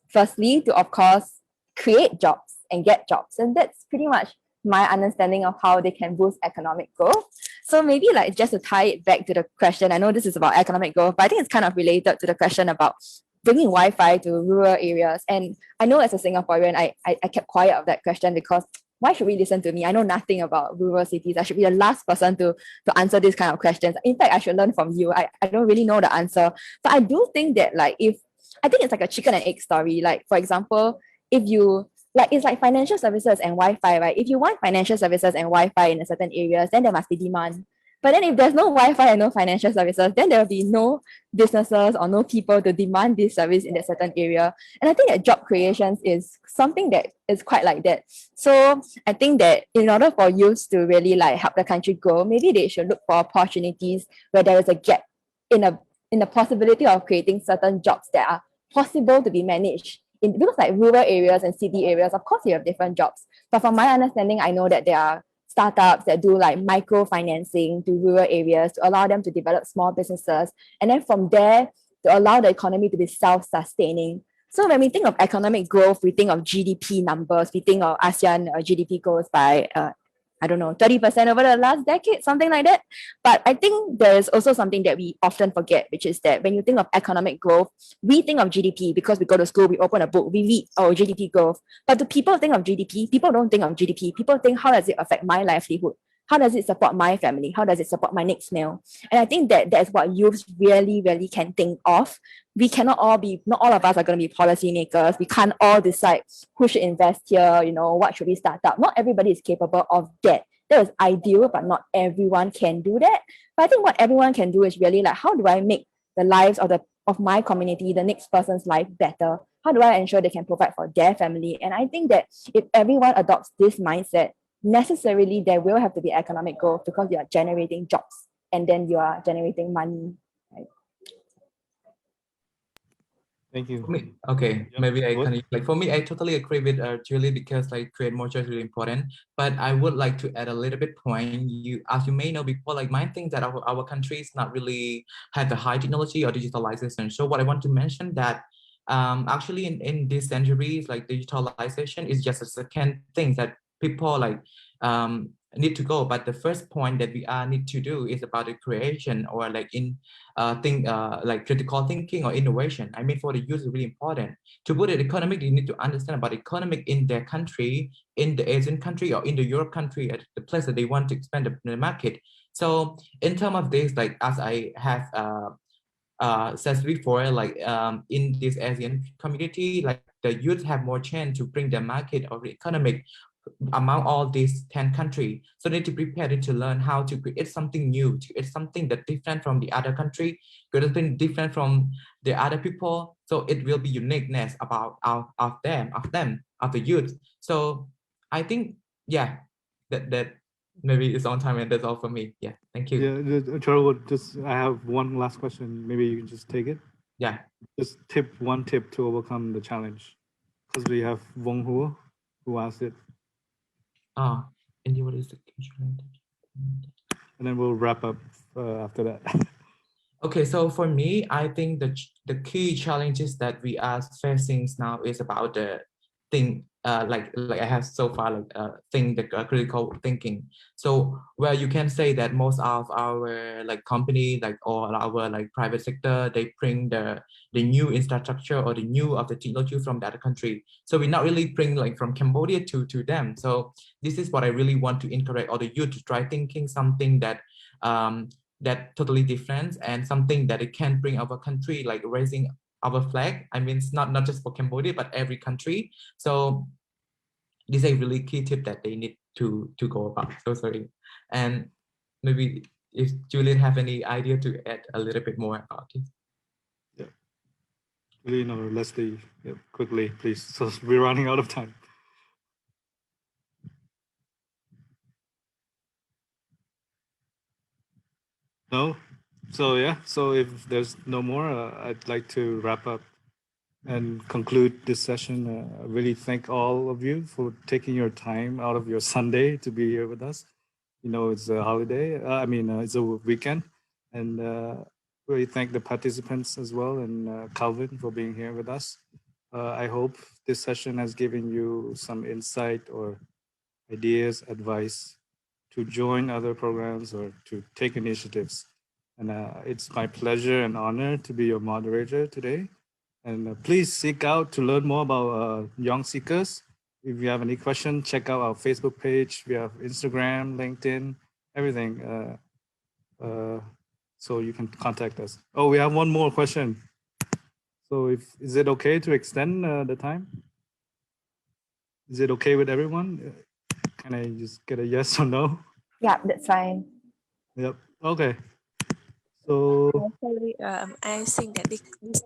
firstly to, of course, create jobs and get jobs. And that's pretty much my understanding of how they can boost economic growth. So maybe like just to tie it back to the question, I know this is about economic growth, but I think it's kind of related to the question about bringing Wi-Fi to rural areas. And I know as a Singaporean, I kept quiet of that question because why should we listen to me? I know nothing about rural cities. I should be the last person to answer these kind of questions. In fact, I should learn from you. I don't really know the answer. But I do think that like I think it's like a chicken and egg story. Like for example, if you like it's like financial services and Wi-Fi, right? If you want financial services and Wi-Fi in a certain areas, then there must be demand. But then if there's no Wi-Fi and no financial services, then there will be no businesses or no people to demand this service in that certain area. And I think that job creations is something that is quite like that. So I think that in order for youth to really like help the country grow, maybe they should look for opportunities where there is a gap in the possibility of creating certain jobs that are possible to be managed. Because like rural areas and city areas, of course you have different jobs. But from my understanding, I know that there are startups that do like microfinancing to rural areas to allow them to develop small businesses. And then from there, to allow the economy to be self-sustaining. So when we think of economic growth, we think of GDP numbers, we think of ASEAN GDP goes by, I don't know, 30% over the last decade, something like that. But I think there is also something that we often forget, which is that when you think of economic growth, we think of GDP because we go to school, we open a book, we read, oh, GDP growth. But do people think of GDP? People don't think of GDP. People think, how does it affect my livelihood? How does it support my family? How does it support my next meal? And I think that that's what youth really, really can think of. We cannot all be, not all of us are going to be policymakers. We can't all decide who should invest here, what should we start up. Not everybody is capable of that. That is ideal, but not everyone can do that. But I think what everyone can do is really like, how do I make the lives of my community, the next person's life better? How do I ensure they can provide for their family? And I think that if everyone adopts this mindset, necessarily there will have to be economic growth because you are generating jobs and then you are generating money. Right? Thank you. For me, okay, Yep. maybe I What? can like for me, I totally agree with Julie because like create more choice is really important. But I would like to add a little bit point. You, as you may know before, like my thing that our country is not really have the high technology or digitalization. So what I want to mention that actually in these centuries, like digitalization is just a second thing that people like need to go. But the first point that we need to do is about the creation or like in like critical thinking or innovation. I mean, for the youth, is really important. To put it economic, you need to understand about economic in their country, in the Asian country or in the Europe country, at the place that they want to expand the market. So in terms of this, like as I have said before, like in this ASEAN community, like the youth have more chance to bring their market or economic among all these 10 countries. So they need to prepare it to learn how to create something new, to create something that different from the other country, create something different from the other people. So it will be uniqueness about of the youth. So I think, yeah, that maybe it's on time and that's all for me. Yeah, thank you. Yeah, Charles, just I have one last question. Maybe you can just take it. Yeah. Just one tip to overcome the challenge, because we have Wong Hu who asked it, And what is the and then we'll wrap up after that. Okay, so for me, I think the key challenges that we are facing now is about the thing, like I have so far, like thing the critical thinking. So where you can say that most of our like company, like or our like private sector, they bring the new infrastructure or the new of the technology from the other country. So we not really bring like from Cambodia to them. So this is what I really want to encourage all the youth to try thinking something that that totally different and something that it can bring our country, like raising our flag. I mean, it's not just for Cambodia, but every country. So this is a really key tip that they need to go about. So sorry. And maybe if Julian have any idea to add a little bit more about it. Yeah. Julian or Leslie, yeah, quickly, please. So we're running out of time. No? So yeah, so if there's no more, I'd like to wrap up and conclude this session. I really thank all of you for taking your time out of your Sunday to be here with us. You know, it's a holiday. It's a weekend. And really thank the participants as well and Calvin for being here with us. I hope this session has given you some insight or ideas, advice to join other programs or to take initiatives. And it's my pleasure and honor to be your moderator today. And please seek out to learn more about Young Seekers. If you have any questions, check out our Facebook page. We have Instagram, LinkedIn, everything. So you can contact us. Oh, we have one more question. So is it okay to extend the time? Is it okay with everyone? Can I just get a yes or no? Yeah, that's fine. Yep. Okay. So Actually, I think that this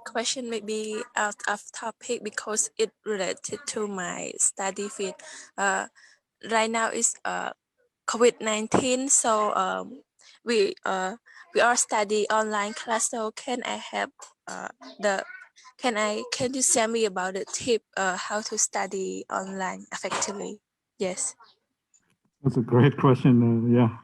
question may be out of topic because it related to my study field. Right now is COVID-19, so we are study online class. So can I have can you tell me about the tip how to study online effectively? Yes. that's a great question. Yeah.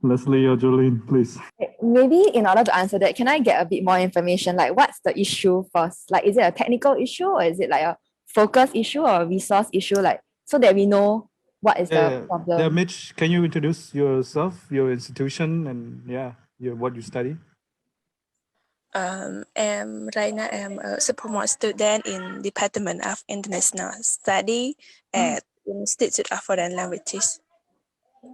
Leslie or Jolene, please. Maybe in order to answer that, can I get a bit more information? Like, what's the issue first? Like, is it a technical issue or is it like a focus issue or a resource issue? Like, so that we know what is the problem. Yeah, Mitch, can you introduce yourself, your institution, and what you study? Right now I'm a sophomore student in Department of International Study at Institute of Foreign Languages.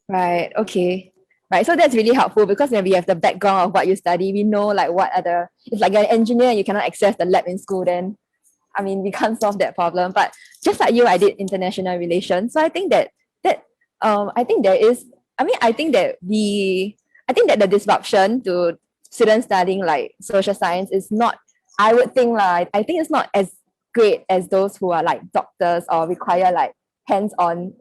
Right. Okay. Right. So that's really helpful because when we have the background of what you study, we know like what are the, it's like an engineer, you cannot access the lab in school, then I mean, we can't solve that problem. But just like you, I did international relations. So I think I think there is, I think that the disruption to students studying like social science is not, I would think like, I think it's not as great as those who are like doctors or require like hands-on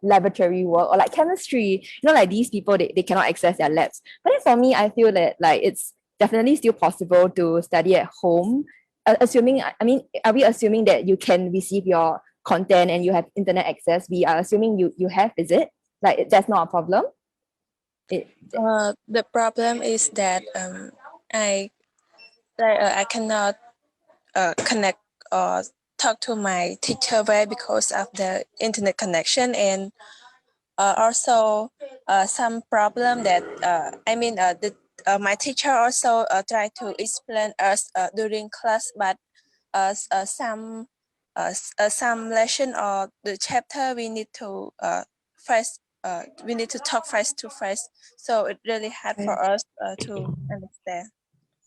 laboratory work or like chemistry, like these people, they cannot access their labs. But then for me, I feel that like it's definitely still possible to study at home assuming, I mean, are we assuming that you can receive your content and you have internet access? We are assuming you have, is it? Like, that's not a problem? The problem is that I cannot connect or talk to my teacher well because of the internet connection, and also some problem that my teacher also try to explain us during class, but some lesson or the chapter we need to talk face to face, so it really hard for us to understand.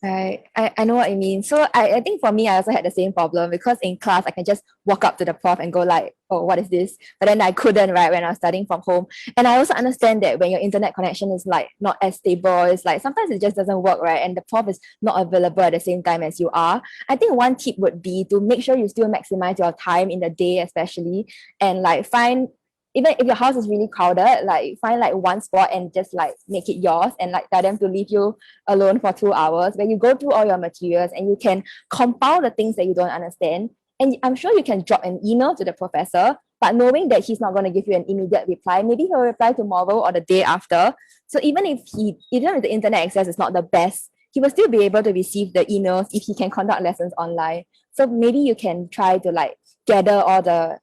Right. I know what you mean. So I think for me, I also had the same problem because in class, I can just walk up to the prof and go like, oh, what is this? But then I couldn't, right, when I was studying from home. And I also understand that when your internet connection is like not as stable, it's like sometimes it just doesn't work, right? And the prof is not available at the same time as you are. I think one tip would be to make sure you still maximize your time in the day, especially, and like find, even if your house is really crowded, like find like one spot and just like make it yours and like tell them to leave you alone for 2 hours where you go through all your materials and you can compile the things that you don't understand. And I'm sure you can drop an email to the professor, but knowing that he's not going to give you an immediate reply, maybe he'll reply tomorrow or the day after. So even if the internet access is not the best, he will still be able to receive the emails if he can conduct lessons online. So maybe you can try to like gather all the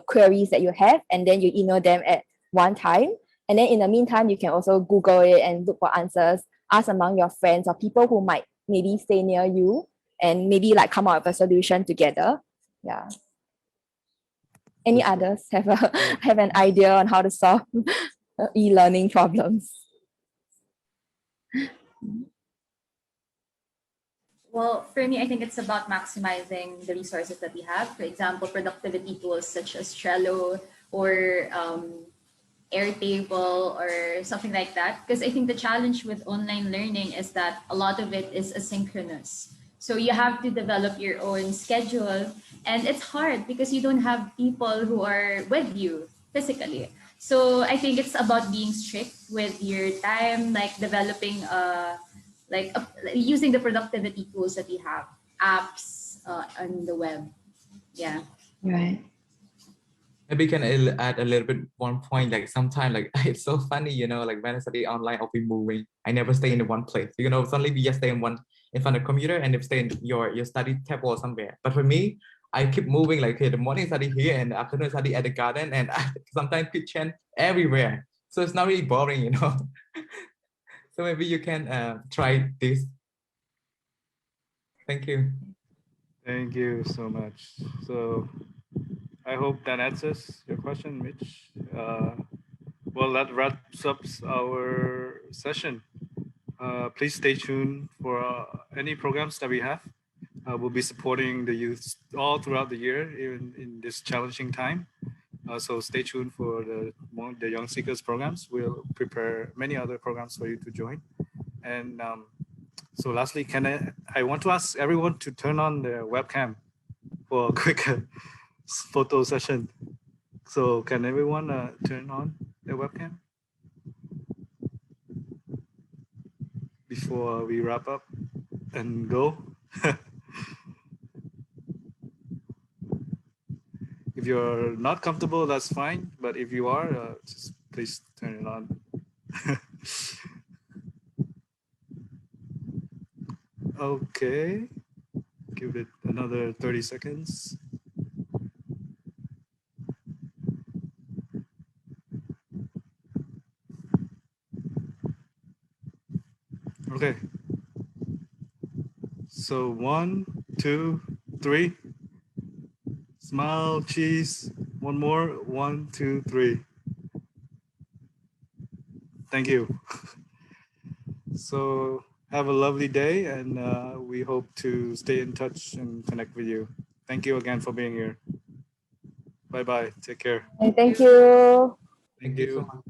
queries that you have, and then you email them at one time. And then in the meantime, you can also Google it and look for answers, ask among your friends or people who might maybe stay near you, and maybe like come up with a solution together. Yeah. Any others have an idea on how to solve e-learning problems? Well, for me, I think it's about maximizing the resources that we have. For example, productivity tools such as Trello or Airtable or something like that. Because I think the challenge with online learning is that a lot of it is asynchronous. So you have to develop your own schedule, and it's hard because you don't have people who are with you physically. So I think it's about being strict with your time, like developing using the productivity tools that we have, apps on the web. Yeah. Right. Maybe can add a little bit one point, like sometimes like it's so funny, like when I study online, I'll be moving. I never stay in one place. Suddenly we just stay in front of the computer and if stay in your study table or somewhere. But for me, I keep moving, like okay, the morning study here and the afternoon study at the garden, and I sometimes kitchen everywhere. So it's not really boring. So maybe you can try this. Thank you. Thank you so much. So I hope that answers your question, Mitch. Well, that wraps up our session. Please stay tuned for any programs that we have. We'll be supporting the youth all throughout the year, even in this challenging time. So stay tuned for the Young Seekers programs. We'll prepare many other programs for you to join. And so lastly, I want to ask everyone to turn on their webcam for a quick photo session. So can everyone turn on their webcam before we wrap up and go? If you're not comfortable, that's fine. But if you are, just please turn it on. Okay, give it another 30 seconds. Okay. So 1, 2, 3. Smile, cheese. One more. 1, 2, 3. Thank you. So have a lovely day, and we hope to stay in touch and connect with you. Thank you again for being here. Bye-bye. Take care. Thank you. Thank you. So much.